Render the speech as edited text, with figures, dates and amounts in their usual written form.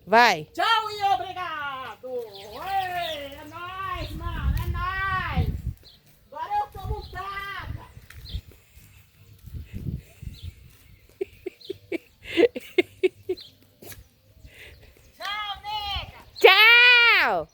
Vai. Tchau e obrigado! Ei, é nóis, mano, é nóis! Agora eu tô montada! Tchau, nega! Tchau!